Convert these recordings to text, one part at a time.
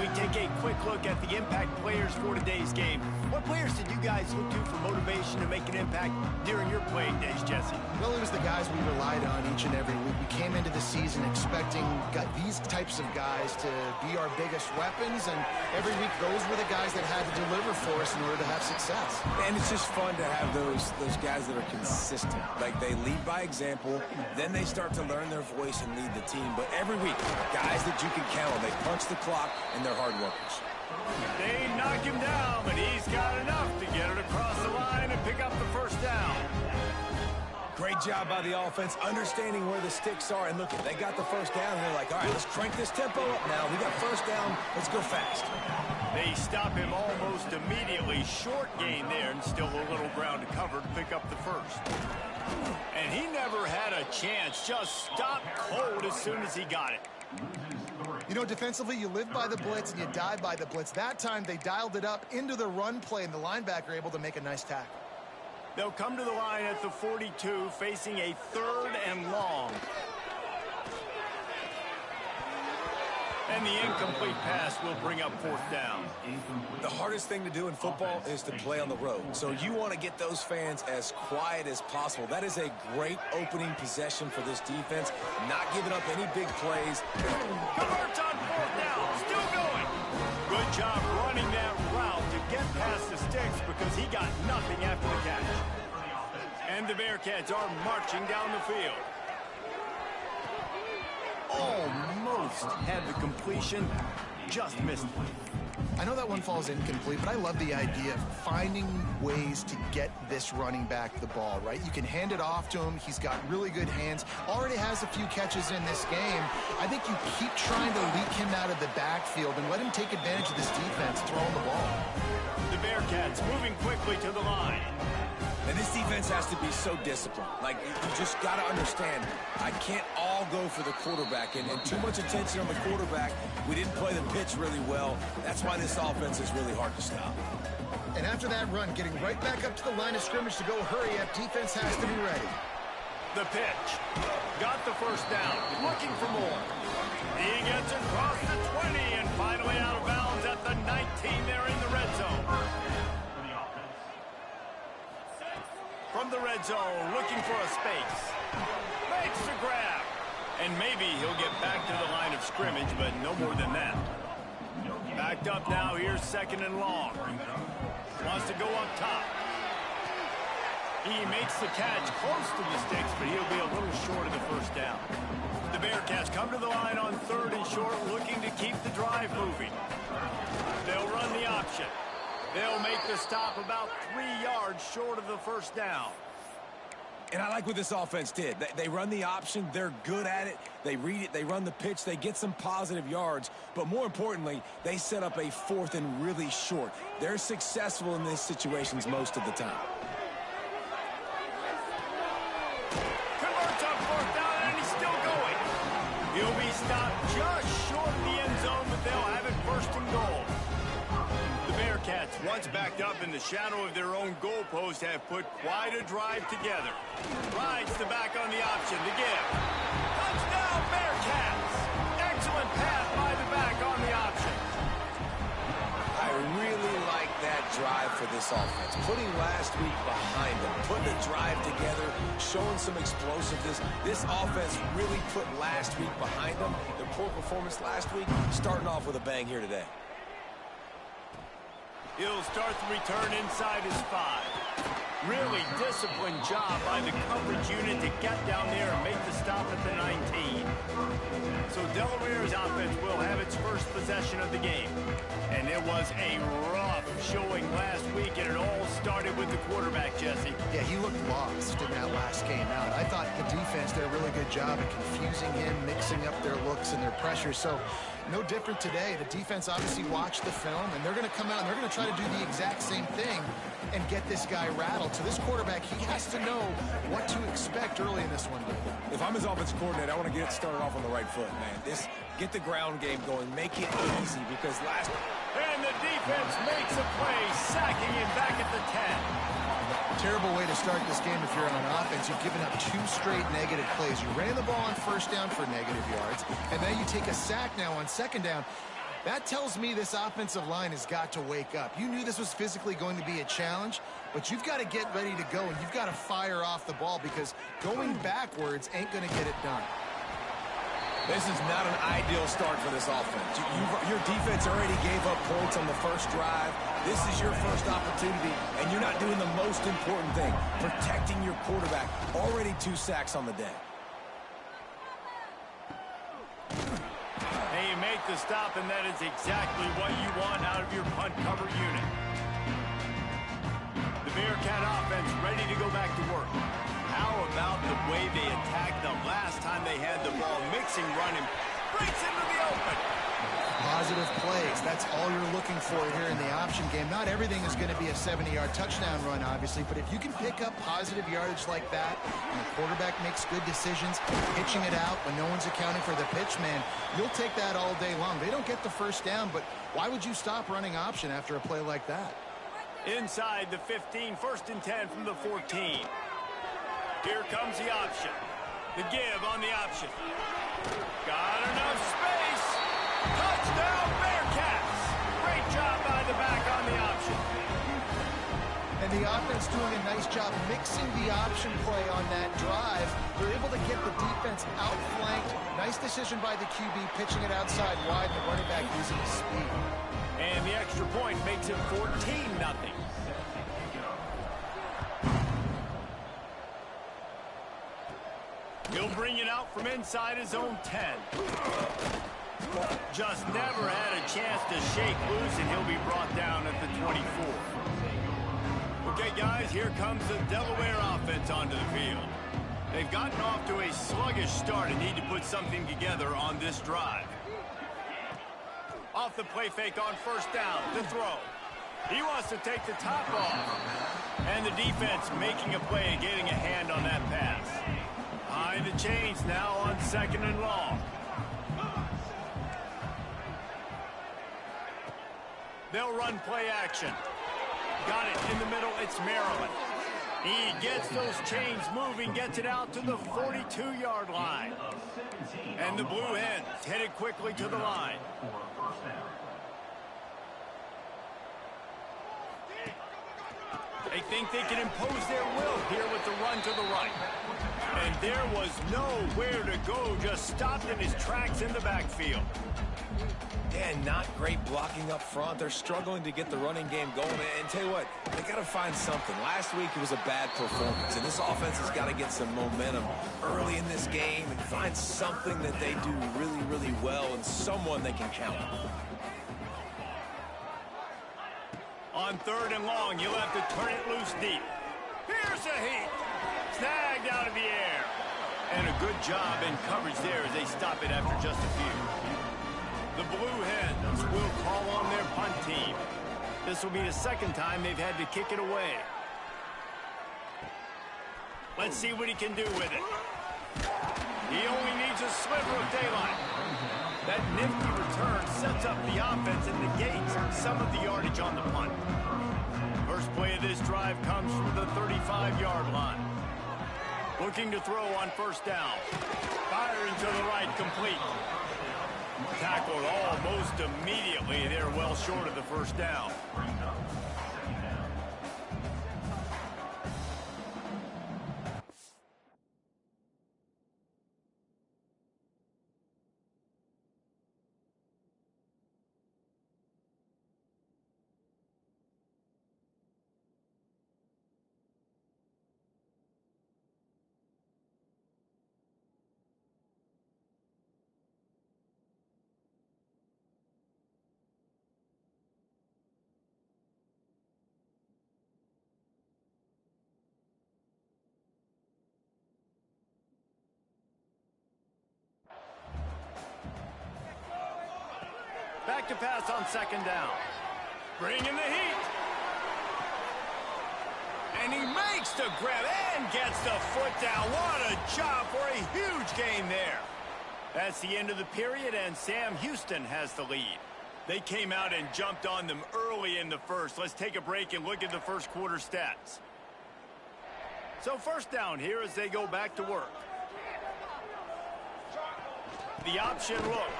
we take a quick look at the impact players for today's game. What players did you guys look to for motivation to make an impact during your playing days, Jesse? Well, it was the guys we relied on each and every week. We came into the season expecting these types of guys to be our biggest weapons, and every week those were the guys that had to deliver for us in order to have success. And it's just fun to have those guys that are consistent. Like, they lead by example, then they start to learn their voice and lead the team. But every week, guys that you can count on, they punch the clock, and they're hard workers. They knock him down, but he's got enough to get it across the line and pick up the first down. Great job by the offense, understanding where the sticks are. And look, they got the first down, and they're like, all right, let's crank this tempo up now. We got first down. Let's go fast. They stop him almost immediately. Short gain there, and still a little ground to cover to pick up the first. And he never had a chance. Just stopped cold as soon as he got it. You know, defensively, you live by the blitz and you die by the blitz. That time, they dialed it up into the run play, and the linebacker able to make a nice tackle. They'll come to the line at the 42, facing a 3rd and long. And the incomplete pass will bring up 4th down. The hardest thing to do in football is to play on the road. So you want to get those fans as quiet as possible. That is a great opening possession for this defense. Not giving up any big plays. Converts on 4th down. Still going. Good job running that route to get past the sticks because he got nothing after the catch. And the Bearcats are marching down the field. Almost had the completion, just missed it. I know that one falls incomplete, but I love the idea of finding ways to get this running back the ball, right? You can hand it off to him. He's got really good hands. Already has a few catches in this game. I think you keep trying to leak him out of the backfield and let him take advantage of this defense throwing the ball. The Bearcats moving quickly to the line. And this defense has to be so disciplined. Like, you just got to understand, I can't all go for the quarterback. And too much attention on the quarterback. We didn't play the pitch really well. That's why this offense is really hard to stop. And after that run, getting right back up to the line of scrimmage to go hurry up, defense has to be ready. The pitch. Got the first down. Looking for more. He gets across the 20 and finally out of bounds at the 19 there in the red zone. From the red zone, looking for a space. Makes the grab. And maybe he'll get back to the line of scrimmage, but no more than that. Backed up now, here's 2nd and long. Wants to go up top. He makes the catch close to the sticks, but he'll be a little short of the first down. The Bearcats come to the line on 3rd and short, looking to keep the drive moving. They'll run the option. They'll make the stop about 3 yards short of the first down. And I like what this offense did. They run the option. They're good at it. They read it. They run the pitch. They get some positive yards. But more importantly, they set up a 4th and really short. They're successful in these situations most of the time. Converts on 4th down, and he's still going. He'll be stopped just short of the end zone, but they'll have it 1st and goal. The Bearcats, once backed up in the shadow of their own goalpost, have put quite a drive together. Rides the back on the option to give. Touchdown, Bearcats! Excellent pass by the back on the option. I really like that drive for this offense. Putting last week behind them, putting the drive together, showing some explosiveness. This offense really put last week behind them. Their poor performance last week, starting off with a bang here today. He'll start the return inside his 5. Really disciplined job by the coverage unit to get down there and make the stop at the 19. So Delaware's offense will have its first possession of the game. And it was a rough showing last week, and it all started with the quarterback, Jesse. Yeah, he looked lost in that last game out. I thought the defense did a really good job of confusing him, mixing up their looks and their pressure. So no different today. The defense obviously watched the film, and they're going to come out and they're going to try to do the exact same thing and get this guy rattled. So this quarterback, he has to know what to expect early in this one. If I'm his offensive coordinator, I want to get it started off on the right foot, man. Get the ground game going, make it easy, because last... And the defense makes a play, sacking him back at the 10. Terrible way to start this game if you're on offense. You've given up 2 straight negative plays. You ran the ball on 1st down for negative yards, and then you take a sack now on 2nd down. That tells me this offensive line has got to wake up. You knew this was physically going to be a challenge, but you've got to get ready to go, and you've got to fire off the ball because going backwards ain't going to get it done. This is not an ideal start for this offense. Your defense already gave up points on the first drive. This is your first opportunity, and you're not doing the most important thing, protecting your quarterback. Already 2 sacks on the day. Hey, you make the stop, and that is exactly what you want out of your punt cover unit. The Bearcat offense ready to go back to work. How about the way they attacked the last time they had the ball? Mixing, running, breaks into the open. Positive plays. That's all you're looking for here in the option game. Not everything is going to be a 70-yard touchdown run, obviously, but if you can pick up positive yardage like that, and the quarterback makes good decisions, pitching it out when no one's accounting for the pitch, man, you'll take that all day long. They don't get the first down, but why would you stop running option after a play like that? Inside the 15, 1st and 10 from the 14. Here comes the option. The give on the option. Got enough space. Touchdown, Bearcats. Great job by the back on the option. And the offense doing a nice job mixing the option play on that drive. They're able to get the defense outflanked. Nice decision by the QB, pitching it outside wide, and the running back using his speed. And the extra point makes it 14-0. He'll bring it out from inside his own 10. Just never had a chance to shake loose, and he'll be brought down at the 24. Okay, guys, here comes the Delaware offense onto the field. They've gotten off to a sluggish start and need to put something together on this drive. Off the play fake on 1st down to throw. He wants to take the top off. And the defense making a play and getting a hand on that pass. Behind the chains now on 2nd and long. They'll run play action. Got it in the middle. It's Maryland. He gets those chains moving, gets it out to the 42-yard line. And the Blue Hens headed quickly to the line. They think they can impose their will here with the run to the right. And there was nowhere to go, just stopped in his tracks in the backfield. And not great blocking up front. They're struggling to get the running game going. And tell you what, they got to find something. Last week it was a bad performance, and this offense has got to get some momentum early in this game and find something that they do really, really well and someone they can count on. On 3rd and long, you'll have to turn it loose deep. Here's a heat. Snagged out of the air. And a good job in coverage there as they stop it after just a few. The Blue Hens will call on their punt team. This will be the 2nd time they've had to kick it away. Let's see what he can do with it. He only needs a sliver of daylight. That nifty return sets up the offense and negates some of the yardage on the punt. First play of this drive comes from the 35-yard line. Looking to throw on 1st down. Firing to the right, complete. Tackled almost immediately. They're well short of the 1st down. Back to pass on 2nd down. Bringing the heat. And he makes the grab and gets the foot down. What a job for a huge gain there. That's the end of the period, and Sam Houston has the lead. They came out and jumped on them early in the first. Let's take a break and look at the first quarter stats. So 1st down here as they go back to work. The option look.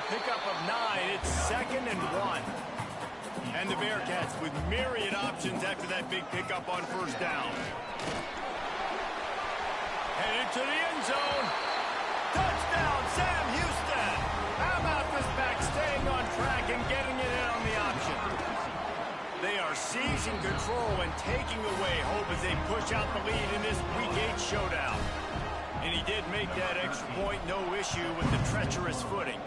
pickup of 9. It's 2nd and 1. And the Bearcats with myriad options after that big pickup on first down. Headed to the end zone. Touchdown, Sam Houston. How about this back staying on track and getting it in on the option? They are seizing control and taking away hope as they push out the lead in this Week 8 showdown. And he did make that extra point, no issue with the treacherous footing.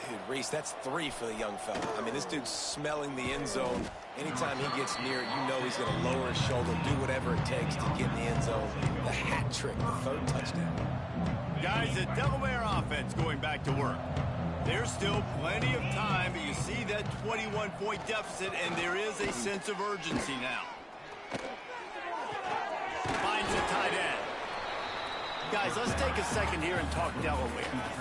Dude, Reese, that's 3 for the young fella. I mean, this dude's smelling the end zone. Anytime he gets near it, you know he's going to lower his shoulder, do whatever it takes to get in the end zone. The hat trick, the 3rd touchdown. Guys, the Delaware offense going back to work. There's still plenty of time, but you see that 21-point deficit, and there is a sense of urgency now. Finds the tight end. Guys, let's take a second here and talk Delaware.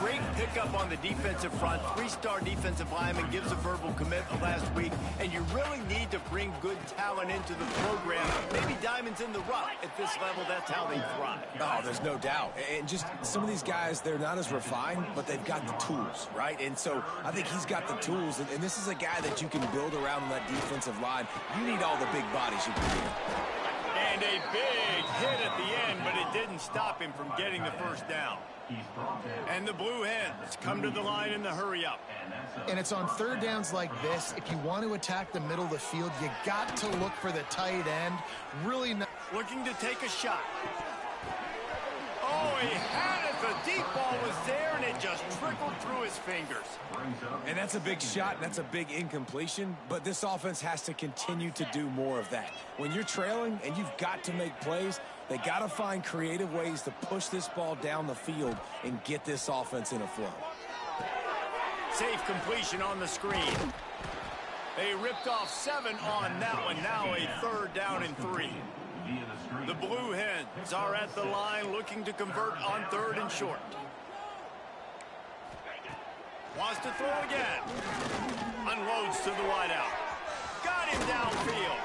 Great pickup on the defensive front. 3-star defensive lineman gives a verbal commitment last week, and you really need to bring good talent into the program. Maybe diamonds in the rough. At this level, that's how they thrive. Oh, there's no doubt. And just some of these guys, they're not as refined, but they've got the tools, right? And so I think he's got the tools, and this is a guy that you can build around on that defensive line. You need all the big bodies you can get. And a big hit at the end, but it didn't stop him from getting the first down. And the Blue Hens come to the line in the hurry-up. And it's on 3rd downs like this. If you want to attack the middle of the field, you got to look for the tight end. Really not looking to take a shot. Oh, he had it. The deep ball was there, and it just trickled through his fingers. And that's a big shot, and that's a big incompletion, but this offense has to continue to do more of that. When you're trailing and you've got to make plays, they got to find creative ways to push this ball down the field and get this offense in a flow. Safe completion on the screen. They ripped off 7 on that one. Now a 3rd down and 3. The Blue Hens are at the line looking to convert on 3rd and short. Wants to throw again. Unloads to the wideout. Got him downfield.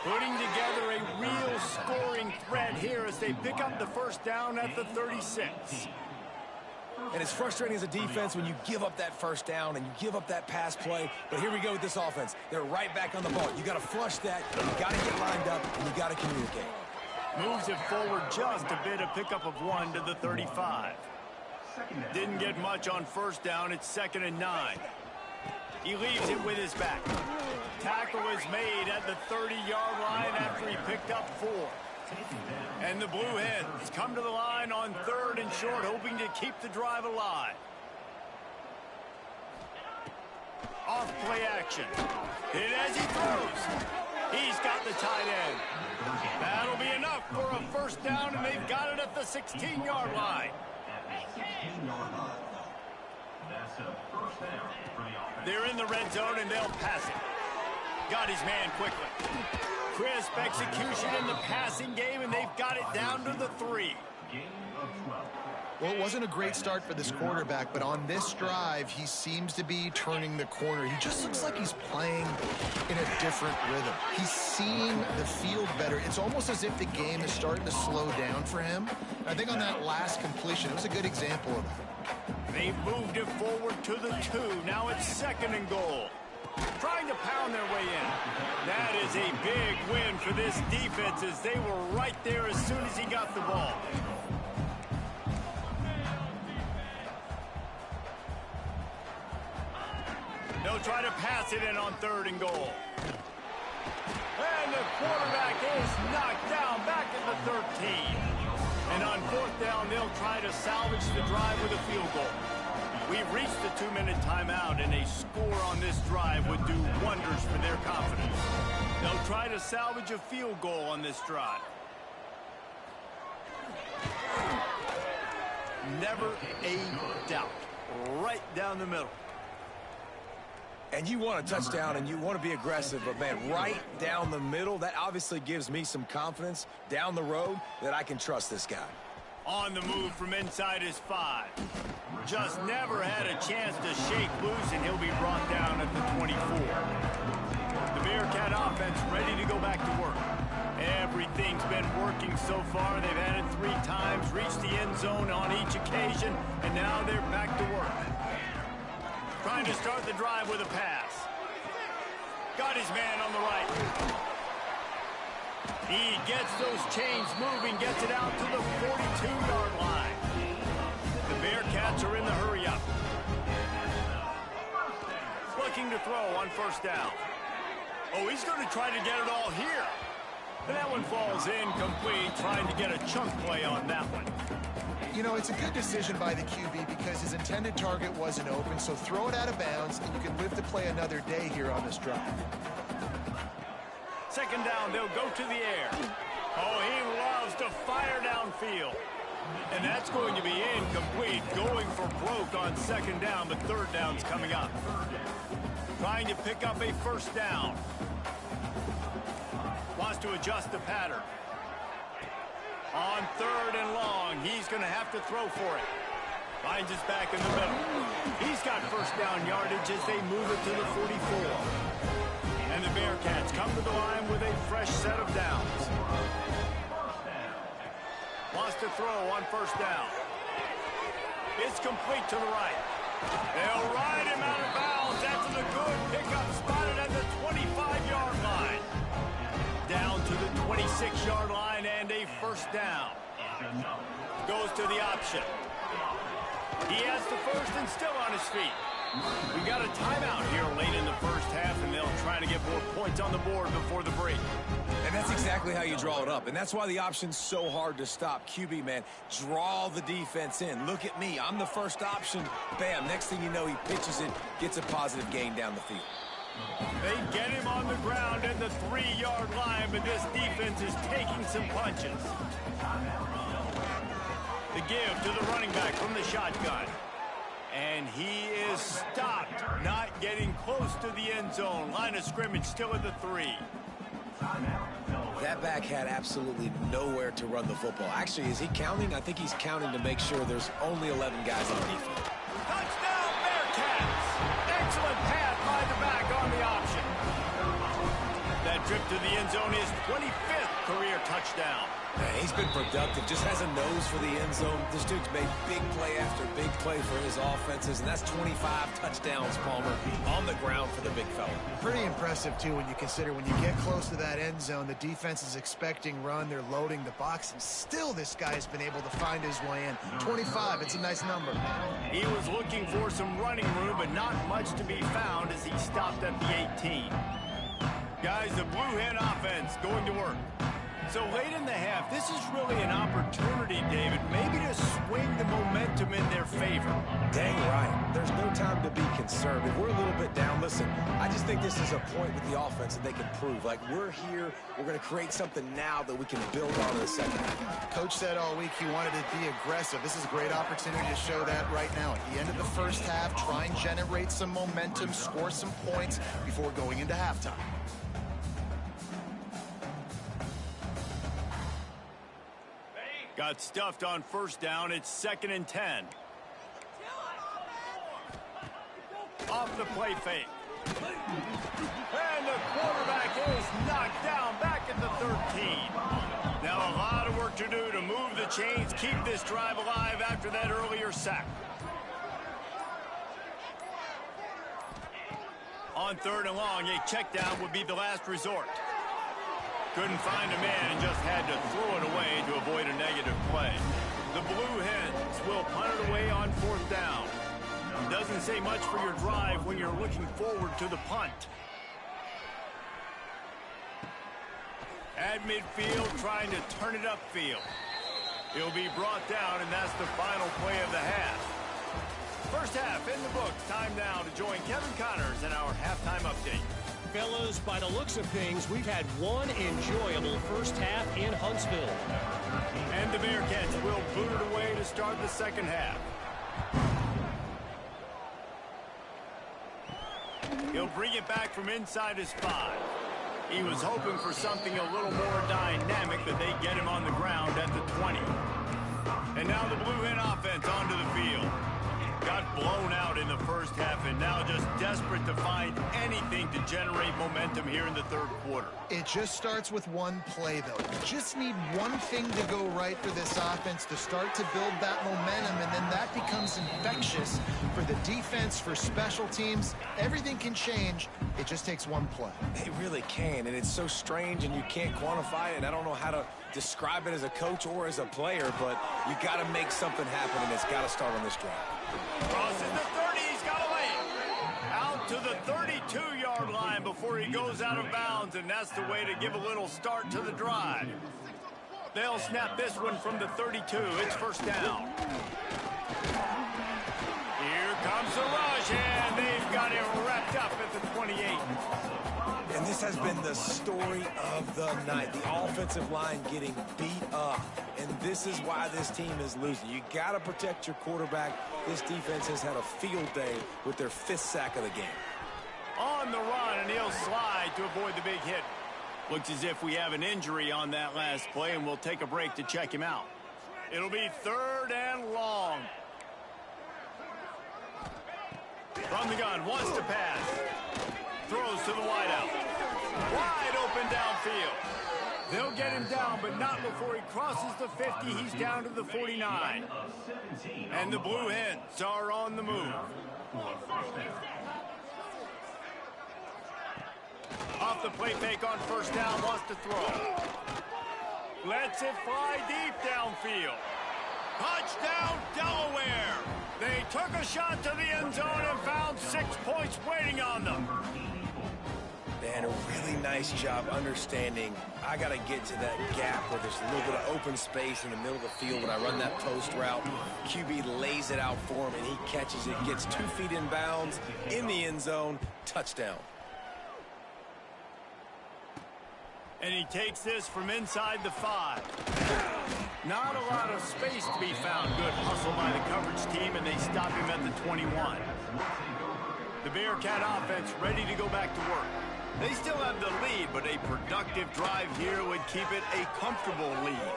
Putting together a real scoring threat here as they pick up the first down at the 36. And it's frustrating as a defense when you give up that first down and you give up that pass play. But here we go with this offense. They're right back on the ball. You got to flush that. You got to get lined up, and you got to communicate. Moves it forward just a bit, a pickup of 1 to the 35. Didn't get much on first down. It's 2nd and 9. He leaves it with his back. Tackle is made at the 30-yard line after he picked up 4. And the Blue Hens come to the line on 3rd and short, hoping to keep the drive alive. Off play action. Hit as he throws. He's got the tight end. That'll be enough for a first down, and they've got it at the 16-yard line. They're in the red zone, and they'll pass it. Got his man quickly. Crisp execution in the passing game, and they've got it down to the 3. Well, it wasn't a great start for this quarterback, but on this drive, he seems to be turning the corner. He just looks like he's playing in a different rhythm. He's seeing the field better. It's almost as if the game is starting to slow down for him. And I think on that last completion, it was a good example of that. They moved it forward to the 2. Now it's 2nd and goal. Trying to pound their way in. That is a big win for this defense as they were right there as soon as he got the ball. They'll try to pass it in on 3rd and goal. And the quarterback is knocked down back at the 13. And on 4th down, they'll try to salvage the drive with a field goal. We've reached the 2-minute timeout, and a score on this drive would do wonders for their confidence. They'll try to salvage a field goal on this drive. Never a doubt. Right down the middle. And you want a touchdown, and you want to be aggressive, but, man, right down the middle, that obviously gives me some confidence down the road that I can trust this guy. On the move from inside his 5. Just never had a chance to shake loose, and he'll be brought down at the 24. The Bearcat offense ready to go back to work. Everything's been working so far. They've had it 3 times, reached the end zone on each occasion, and now they're back to work. start the drive with a pass. Got his man on the right. He gets those chains moving, gets it out to the 42-yard line. The Bearcats are in the hurry-up. Looking to throw on first down. Oh, he's going to try to get it all here. And that one falls incomplete, trying to get a chunk play on that one. You know, it's a good decision by the QB because his intended target wasn't open, so throw it out of bounds, and you can live to play another day here on this drive. Second down, they'll go to the air. Oh, he loves to fire downfield. And that's going to be incomplete, going for broke on second down, but third down's coming up. Trying to pick up a first down. Wants to adjust the pattern. On third and long, he's going to have to throw for it. Finds his back in the middle. He's got first down yardage as they move it to the 44. And the Bearcats come to the line with a fresh set of downs. Wants to throw on first down. It's complete to the right. They'll ride him out of bounds. That's a good pickup, spotted at the 25-yard line. Down to the 26-yard line and a first down. Goes to the option. He has the first and still on his feet. We got a timeout here late in the first half, and they'll try to get more points on the board before the break. And that's exactly how you draw it up. And that's why the option's so hard to stop. QB, man, draw the defense in. Look at me. I'm the first option. Bam. Next thing you know, he pitches it, gets a positive gain down the field. They get him on the ground at the 3-yard line, but this defense is taking some punches. The give to the running back from the shotgun. And he is stopped, not getting close to the end zone. Line of scrimmage still at the 3. That back had absolutely nowhere to run the football. Actually, is he counting? I think he's counting to make sure there's only 11 guys on defense. Touchdown, Bearcats! Excellent pass by the back on the option. That trip to the end zone is 25th career touchdown. Man, he's been productive, just has a nose for the end zone. This dude's made big play after big play for his offenses, and that's 25 touchdowns, Palmer, on the ground for the big fella. Pretty impressive, too, when you consider when you get close to that end zone, the defense is expecting run, they're loading the box, and still this guy's been able to find his way in. 25, it's a nice number. He was looking for some running room, but not much to be found as he stopped at the 18. Guys, the Blue Hen offense going to work. So late in the half, this is really an opportunity, David, maybe to swing the momentum in their favor. Dang right. There's no time to be concerned. If we're a little bit down, listen, I just think this is a point with the offense that they can prove. Like, we're here, we're going to create something now that we can build on in the second half. Coach said all week he wanted to be aggressive. This is a great opportunity to show that right now. At the end of the first half, try and generate some momentum, score some points before going into halftime. Got stuffed on first down. It's 2nd and 10. Off the play fake. And the quarterback is knocked down back at the 13. Now a lot of work to do to move the chains, keep this drive alive after that earlier sack. On 3rd and long, a check down would be the last resort. Couldn't find a man and just had to throw it away to avoid a negative play. The Blue Hens will punt it away on 4th down. Doesn't say much for your drive when you're looking forward to the punt. At midfield, trying to turn it upfield. He'll be brought down, and that's the final play of the half. First half in the books. Time now to join Kevin Connors in our halftime update. Fellas, by the looks of things, we've had one enjoyable first half in Huntsville. And the Bearcats will boot it away to start the second half. He'll bring it back from inside his 5. He was hoping for something a little more dynamic, but they get him on the ground at the 20. And now the Blue Hen offense onto the field. got blown out in the first half and now just desperate to find anything to generate momentum here in the third quarter. It just starts with one play, though. You just need one thing to go right for this offense to start to build that momentum, and then that becomes infectious for the defense, for special teams. Everything can change. It just takes one play. It really can, and it's so strange, and you can't quantify it, and I don't know how to describe it as a coach or as a player, but you got to make something happen, and it's got to start on this drive. Crosses the 30, he's got a lane. Out to the 32-yard line before he goes out of bounds, and that's the way to give a little start to the drive. They'll snap this one from the 32. It's first down. Here comes the rush, and they've got him wrapped up at the 28. And this has been the story of the night. The offensive line getting beat up. And this is why this team is losing. You got to protect your quarterback. This defense has had a field day with their 5th sack of the game. On the run, and he'll slide to avoid the big hit. Looks as if we have an injury on that last play, and we'll take a break to check him out. It'll be 3rd and long. From the gun, wants to pass. Throws to the wideout. Wide open downfield. They'll get him down, but not before he crosses the 50. He's down to the 49. And the Blue Hens are on the move. Off the play fake on first down, wants to throw. Lets it fly deep downfield. Touchdown, Delaware. They took a shot to the end zone and found 6 points waiting on them. And a really nice job understanding I got to get to that gap where there's a little bit of open space in the middle of the field when I run that post route. QB lays it out for him, and he catches it, gets 2 feet in bounds in the end zone. Touchdown. And he takes this from inside the 5. Not a lot of space to be found. Good hustle by the coverage team, and they stop him at the 21. The Bearcat offense ready to go back to work. They still have the lead, but a productive drive here would keep it a comfortable lead.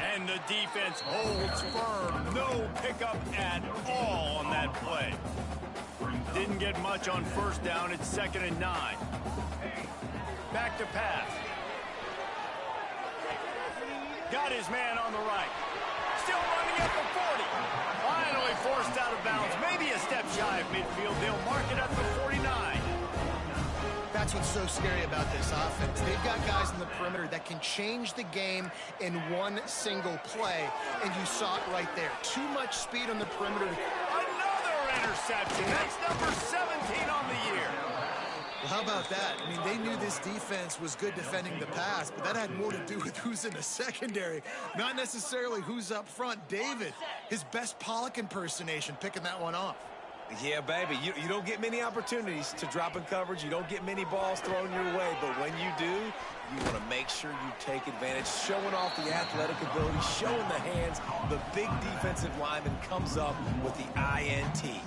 And the defense holds firm. No pickup at all on that play. Didn't get much on first down. It's 2nd and 9. Back to pass. Got his man on the right. Still running at the 40. Finally forced out of bounds. Maybe a step shy of midfield. They'll mark it at the 49. That's what's so scary about this offense. They've got guys in the perimeter that can change the game in one single play, and you saw it right there. Too much speed on the perimeter. Another interception. That's number 17 on the year. Well, how about that? I mean, they knew this defense was good defending the pass, but that had more to do with who's in the secondary, not necessarily who's up front. David, his best Pollock impersonation, picking that one off. Yeah, baby, you don't get many opportunities to drop in coverage. You don't get many balls thrown your way, but when you do, you want to make sure you take advantage, showing off the athletic ability, showing the hands. The big defensive lineman comes up with the INT.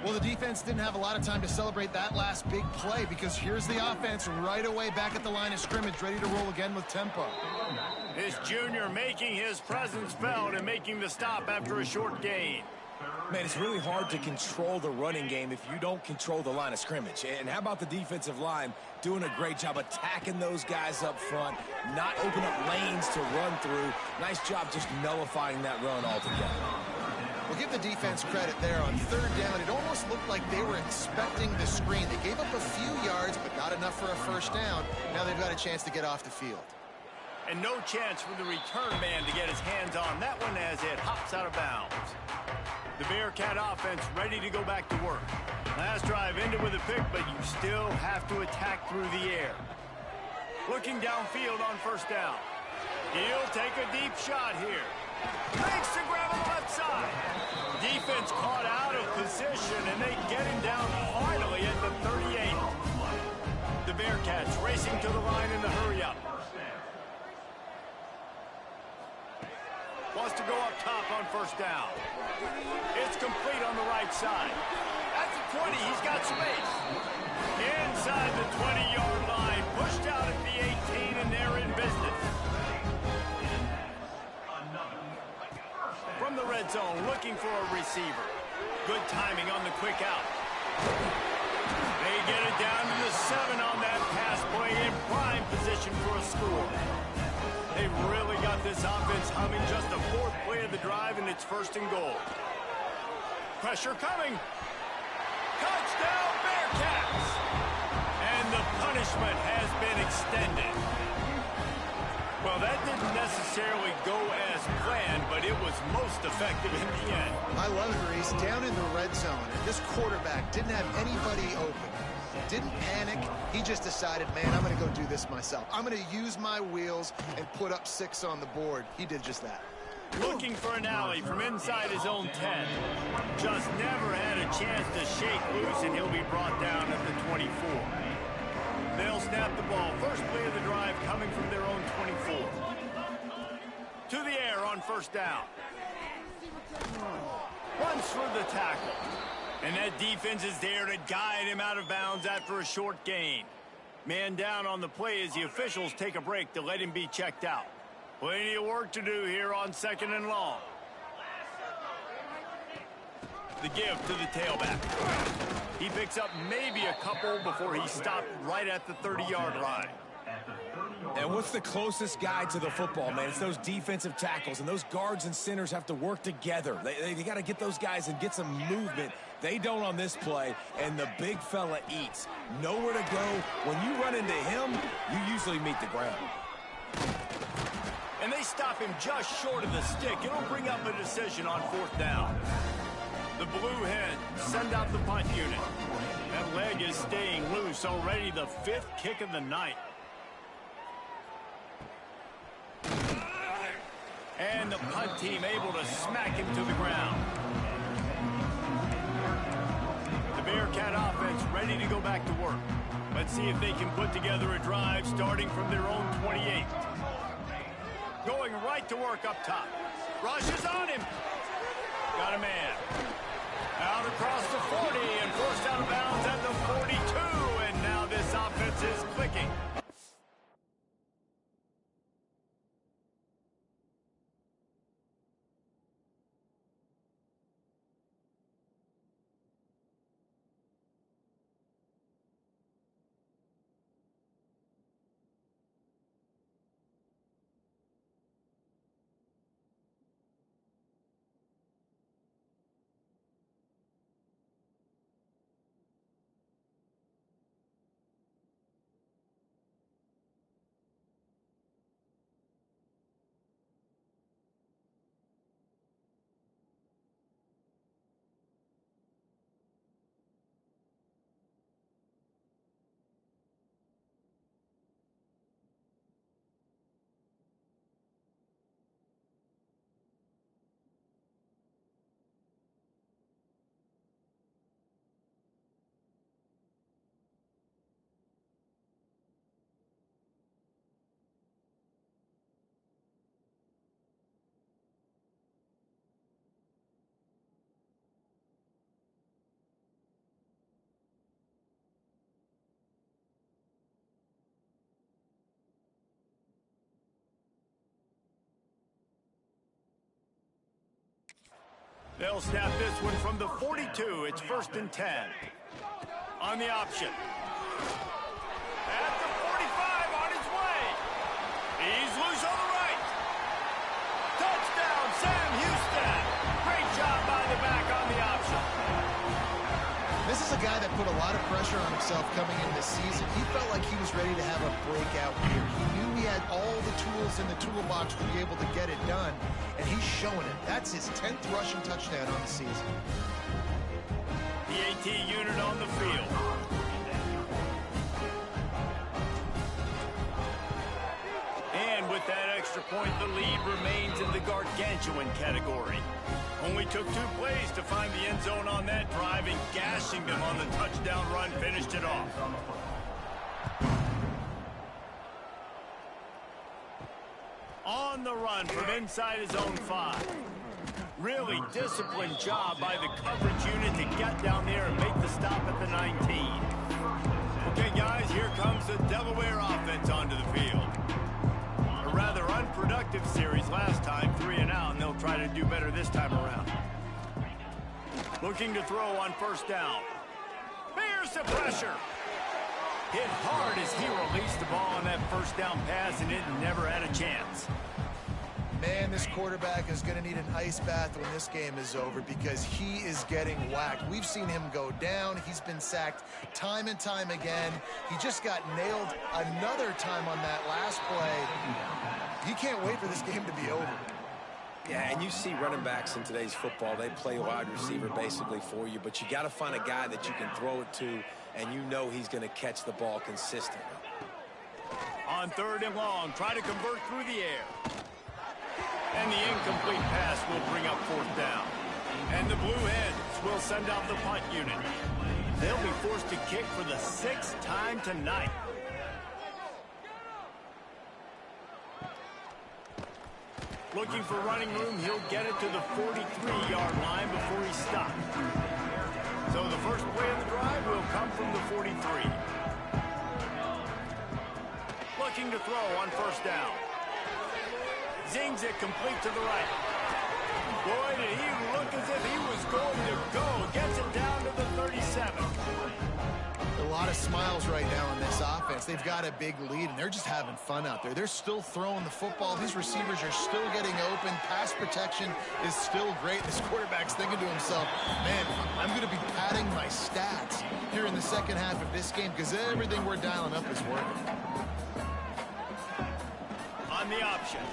Well, the defense didn't have a lot of time to celebrate that last big play because here's the offense right away back at the line of scrimmage, ready to roll again with tempo. This junior making his presence felt and making the stop after a short gain. Man, it's really hard to control the running game if you don't control the line of scrimmage. And how about the defensive line doing a great job attacking those guys up front, not open up lanes to run through. Nice job just nullifying that run altogether. We'll give the defense credit there on 3rd down. It almost looked like they were expecting the screen. They gave up a few yards, but not enough for a first down. Now they've got a chance to get off the field. And no chance for the return man to get his hands on that one as it hops out of bounds. The Bearcat offense ready to go back to work. Last drive ended with a pick, but you still have to attack through the air. Looking downfield on first down. He'll take a deep shot here. Makes the grab on the left side. Defense caught out of position, and they get him down finally at the 38. The Bearcats racing to the line in the hurry-up. Wants to go up top on first down. It's complete on the right side. At the 20, he's got space. Inside the 20-yard line, pushed out at the 18, and they're in business. From the red red zone looking for a receiver. Good timing on the quick out. They get it down to the 7 on that pass play in prime position for a score. They've really got this offense humming. Just the 4th play of the drive, and it's 1st and goal. Pressure coming. Touchdown, Bearcats! And the punishment has been extended. Well, that didn't necessarily go as planned, but it was most effective in the end. I love it, Reese. Down in the red zone, and this quarterback didn't have anybody open. Didn't panic. He just decided, man, I'm going to go do this myself. I'm going to use my wheels and put up 6 on the board. He did just that. Looking for an alley from inside his own 10. Just never had a chance to shake loose, and he'll be brought down at the 24. They'll snap the ball. First play of the drive coming from their own 24. To the air on 1st down. Runs through the tackle. And that defense is there to guide him out of bounds after a short gain. Man down on the play as the officials take a break to let him be checked out. Plenty of work to do here on 2nd and long. The give to the tailback. He picks up maybe a couple before he stopped right at the 30-yard line. And what's the closest guy to the football, man? It's those defensive tackles, and those guards and centers have to work together. They got to get those guys and get some movement. They don't on this play, and the big fella eats. Nowhere to go. When you run into him, you usually meet the ground. And they stop him just short of the stick. It'll bring up a decision on 4th down. The Blue Hens send out the punt unit. That leg is staying loose. Already the 5th kick of the night. And the punt team able to smack him to the ground. The Bearcat offense ready to go back to work. Let's see if they can put together a drive starting from their own 28. Going right to work up top. Rushes on him. Got a man. Out across the 40 and forced out of bounds at the 42. And now this offense is clicking. They'll snap this one from the 42. It's 1st and 10. On the option. At the 45 on his way. He's loose on the right. Touchdown, Sam Houston. Great job by the back on the option. This is a guy that put a lot of pressure on himself coming in this season. He felt like he was ready to have a breakout year. He knew he had all the tools in the toolbox to be able to get it done, and he's showing it. That's his 10th rushing touchdown on the season. The AT unit on the field. And with that extra point, the lead remains in the gargantuan category. Only took 2 plays to find the end zone on that drive, and gashing them on the touchdown run finished it off. On the run from inside his own 5. Really disciplined job by the coverage unit to get down there and make the stop at the 19. Okay, guys, here comes the Delaware offense onto the field. A rather unproductive series last time, 3 and out, and they'll try to do better this time around. Looking to throw on first down. Here's the pressure. Hit hard as he released the ball on that first down pass, and it never had a chance. Man, this quarterback is going to need an ice bath when this game is over because he is getting whacked. We've seen him go down. He's been sacked time and time again. He just got nailed another time on that last play. He can't wait for this game to be over. Yeah, and you see running backs in today's football, they play wide receiver basically for you, but you got to find a guy that you can throw it to, and you know he's going to catch the ball consistently. On 3rd and long, try to convert through the air. And the incomplete pass will bring up 4th down. And the Blue Hens will send out the punt unit. They'll be forced to kick for the 6th time tonight. Looking for running room, he'll get it to the 43-yard line before he stopped. So the first play of the drive will come from the 43. Looking to throw on first down. Zings it complete to the right. Boy, did he look as if he was going to go. Gets it down to the 37. A lot of smiles right now in this offense. They've got a big lead, and they're just having fun out there. They're still throwing the football. These receivers are still getting open. Pass protection is still great. This quarterback's thinking to himself, man, I'm going to be padding my stats here in the second half of this game because everything we're dialing up is working. On the option.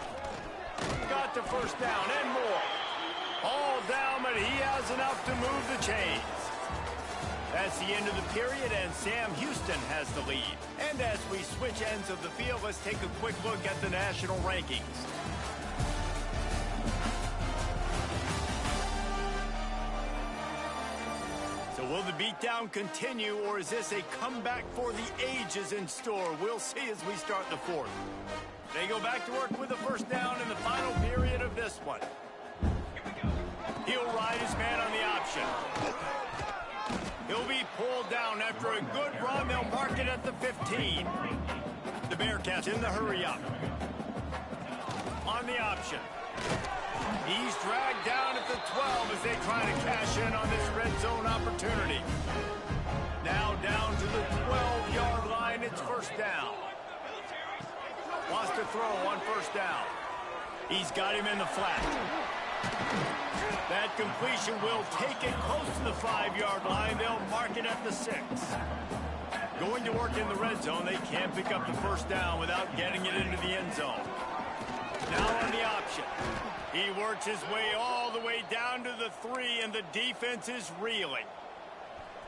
Got the first down and more. All down, but he has enough to move the chains. That's the end of the period, and Sam Houston has the lead. And as we switch ends of the field, let's take a quick look at the national rankings. So will the beatdown continue, or is this a comeback for the ages in store? We'll see as we start the 4th. They go back to work with the first down in the final period of this one. He'll ride his man on the option. He'll be pulled down after a good run. They'll mark it at the 15. The Bearcats in the hurry up. On the option. He's dragged down at the 12 as they try to cash in on this red zone opportunity. Now down to the 12-yard line. It's first down. Wants to throw on first down. He's got him in the flat. That completion will take it close to the 5-yard line. They'll mark it at the 6. Going to work in the red zone. They can't pick up the first down without getting it into the end zone. Now on the option. He works his way all the way down to the 3, and the defense is reeling.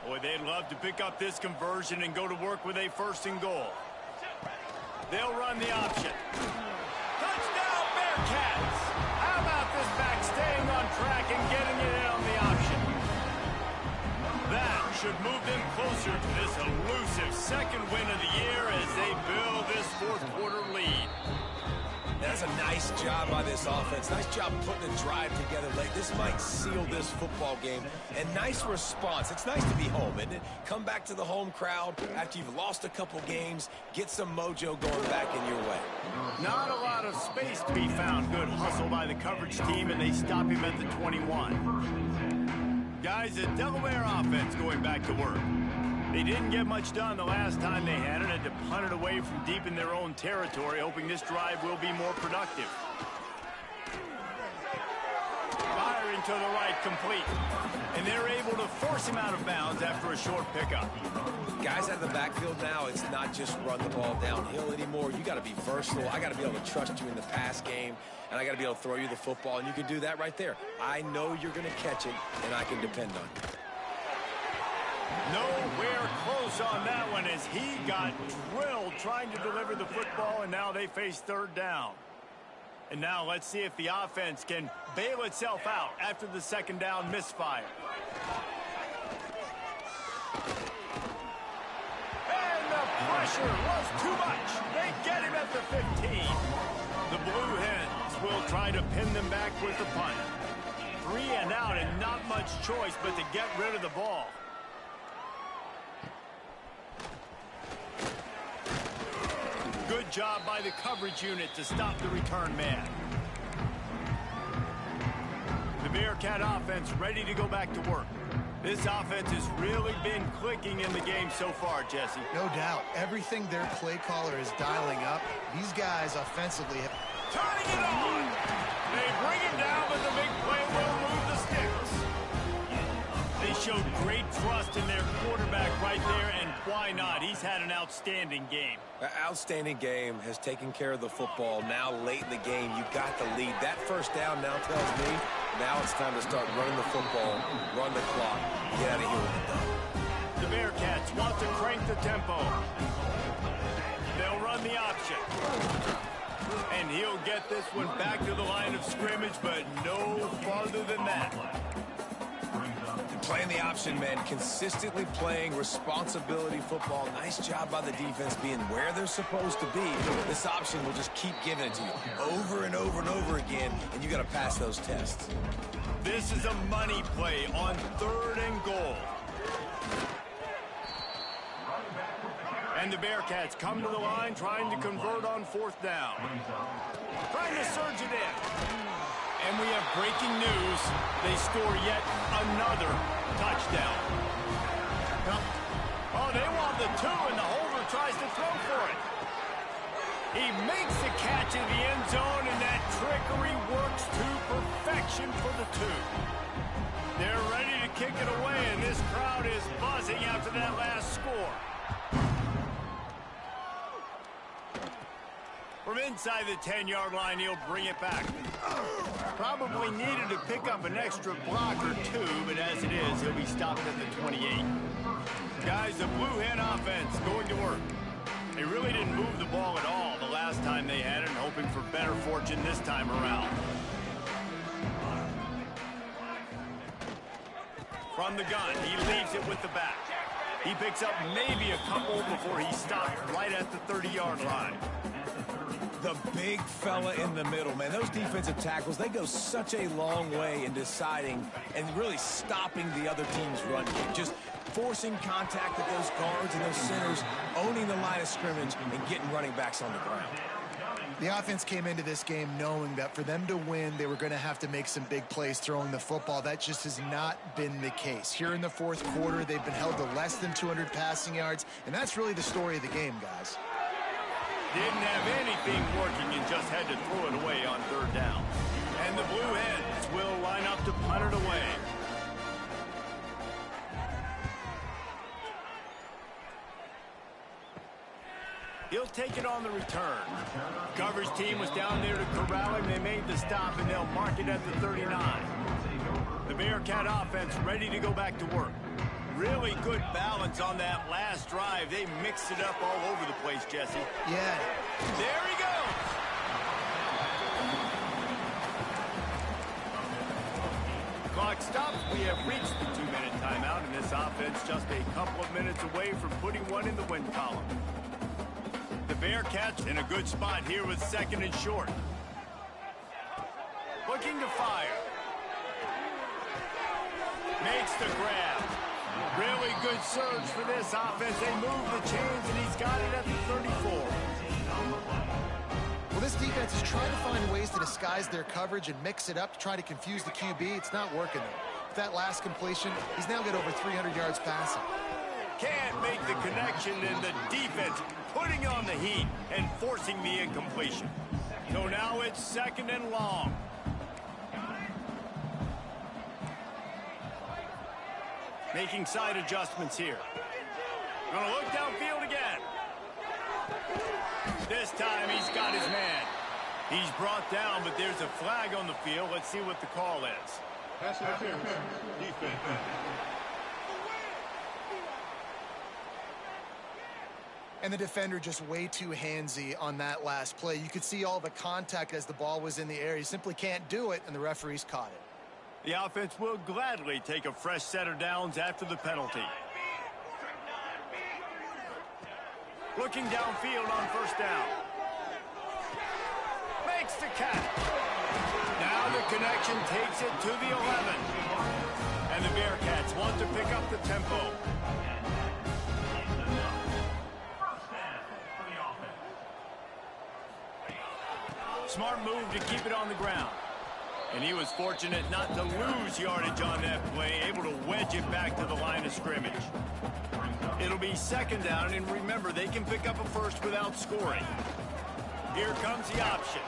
Boy, they'd love to pick up this conversion and go to work with a 1st and goal. They'll run the option. Touchdown, Bearcats! How about this back staying on track and getting it in on the option? That should move them closer to this elusive 2nd win of the year as they build this 4th quarter lead. That's a nice job by this offense. Nice job putting the drive together late. This might seal this football game. And nice response. It's nice to be home, isn't it? Come back to the home crowd after you've lost a couple games. Get some mojo going back in your way. Not a lot of space to be found. Good hustle by the coverage team, and they stop him at the 21. Guys, the Delaware offense going back to work. They didn't get much done the last time they had it, and to punt it away from deep in their own territory, hoping this drive will be more productive. Firing to the right, complete. And they're able to force him out of bounds after a short pickup. Guys out of the backfield now, it's not just run the ball downhill anymore. You got to be versatile. I got to be able to trust you in the pass game, and I got to be able to throw you the football, and you can do that right there. I know you're going to catch it, and I can depend on you. Nowhere close on that one as he got drilled trying to deliver the football, and now they face 3rd down. And now let's see if the offense can bail itself out after the 2nd down misfire. And the pressure was too much. They get him at the 15. The Blue Hens will try to pin them back with the punt. 3 and out, and not much choice but to get rid of the ball. Good job by the coverage unit to stop the return man. The Bearcat offense ready to go back to work. This offense has really been clicking in the game so far, Jesse. No doubt. Everything their play caller is dialing up, these guys offensively have... Turning it on! They bring him down, but the big play will move the sticks. They showed great trust in their quarterback right there, and why not? He's had an outstanding game. An outstanding game, has taken care of the football. Now late in the game, you got the lead. That first down now tells me now it's time to start running the football, run the clock, get out of here with it done. The Bearcats want to crank the tempo. They'll run the option. And he'll get this one back to the line of scrimmage, but no farther than that. Playing the option, man, consistently playing responsibility football. Nice job by the defense being where they're supposed to be. This option will just keep giving it to you over and over and over again, and you got to pass those tests. This is a money play on 3rd and goal. And the Bearcats come to the line trying to convert on 4th down. Trying to surge it in. And we have breaking news. They score yet another touchdown. Oh, they want the 2, and the holder tries to throw for it. He makes the catch in the end zone, and that trickery works to perfection for the 2. They're ready to kick it away, and this crowd is buzzing after that last score. From inside the 10-yard line, he'll bring it back. Probably needed to pick up an extra block or 2, but as it is, he'll be stopped at the 28. Guys, the Blue Hen offense going to work. They really didn't move the ball at all the last time they had it, and hoping for better fortune this time around. From the gun, he leaves it with the back. He picks up maybe a couple before he stops right at the 30-yard line. The big fella in the middle, man. Those defensive tackles, they go such a long way in deciding and really stopping the other team's run game. Just forcing contact with those guards and those centers, owning the line of scrimmage, and getting running backs on the ground. The offense came into this game knowing that for them to win, they were going to have to make some big plays throwing the football. That just has not been the case. Here in the 4th quarter, they've been held to less than 200 passing yards, and that's really the story of the game, guys. Didn't have anything working and just had to throw it away on 3rd down. And the Blue Hens will line up to punt it away. He'll take it on the return. Coverage team was down there to corral him. They made the stop, and they'll mark it at the 39. The Bearcat offense ready to go back to work. Really good balance on that last drive. They mixed it up all over the place, Jesse. Yeah. There he goes. Clock stops. We have reached the 2-minute timeout, and this offense just a couple of minutes away from putting one in the win column. The Bearcats in a good spot here with 2nd and short. Looking to fire. Makes the grab. Really good surge for this offense. They move the chains, and he's got it at the 34. Well, this defense is trying to find ways to disguise their coverage and mix it up to try to confuse the QB. It's not working, though. With that last completion, he's now got over 300 yards passing. Can't make the connection, and the defense putting on the heat and forcing the incompletion. So now it's 2nd and long. Making side adjustments here. Gonna look downfield again. This time he's got his man. He's brought down, but there's a flag on the field. Let's see what the call is. Pass interference. Defense. And the defender just way too handsy on that last play. You could see all the contact as the ball was in the air. He simply can't do it, and the referees caught it. The offense will gladly take a fresh set of downs after the penalty. Looking downfield on 1st down. Makes the catch. Now the connection takes it to the 11. And the Bearcats want to pick up the tempo. Smart move to keep it on the ground. And he was fortunate not to lose yardage on that play, able to wedge it back to the line of scrimmage. It'll be second down, and remember, they can pick up a first without scoring. Here comes the option.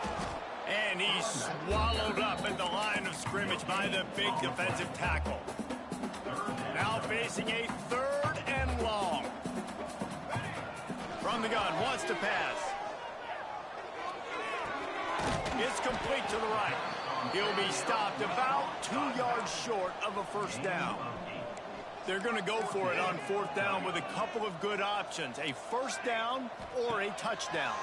And he's swallowed up at the line of scrimmage by the big defensive tackle. Now facing a 3rd and long. From the gun, wants to pass. It's complete to the right. He'll be stopped about 2 yards short of a first down. They're going to go for it on 4th down with a couple of good options, a first down or a touchdown.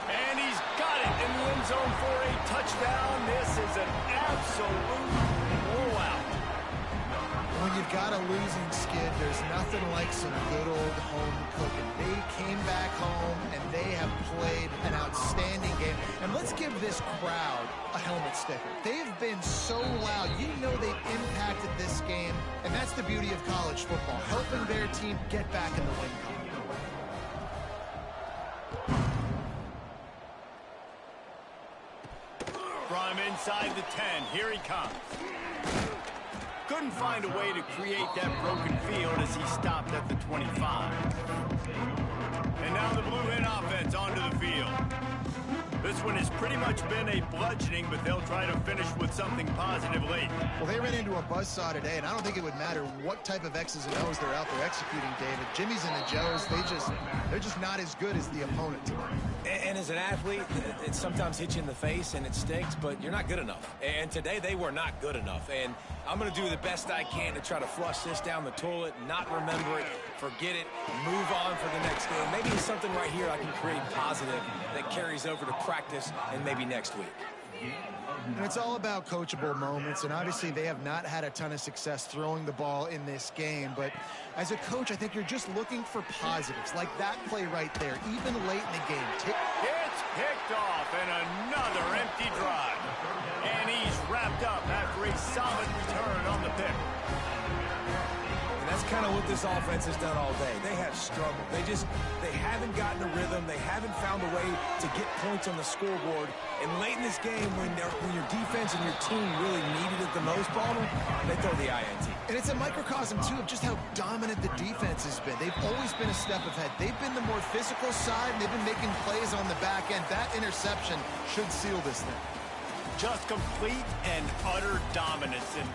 And he's got it in the end zone for a touchdown. This is an absolute blowout. When you've got a losing skid, there's nothing like some good old home cooking. They came back home, and they have played an outstanding game. And let's give this crowd a helmet sticker. They've been so loud. You know they've impacted this game, and that's the beauty of college football, helping their team get back in the win column. From inside the 10, here he comes. Couldn't find a way to create that broken field as he stopped at the 25. And now the Blue Hen offense onto the field. This one has pretty much been a bludgeoning, but they'll try to finish with something positive late. Well, they ran into a buzzsaw today, and I don't think it would matter what type of X's and O's they're out there executing, David. Jimmy's and the Joes, they're just not as good as the opponent today. And as an athlete, it sometimes hits you in the face and it stinks, but you're not good enough. And today they were not good enough. And I'm going to do the best I can to try to flush this down the toilet, not remember it, forget it, move on for the next game. Maybe it's something right here I can create positive that carries over to practice and maybe next week. And it's all about coachable moments, and obviously they have not had a ton of success throwing the ball in this game. But as a coach, I think you're just looking for positives, like that play right there, even late in the game. It's picked off, and another empty drive. And he's wrapped up after a solid return on the pick. And that's kind of what this offense has done all day. They have struggled. They haven't gotten a rhythm. They haven't found a way to get points on the scoreboard. And late in this game, when your defense and your team really needed it the most, Baltimore, they throw the INT. And it's a microcosm, too, of just how dominant the defense has been. They've always been a step ahead. They've been the more physical side, and they've been making plays on the back end. That interception should seal this thing. Just complete and utter dominance. And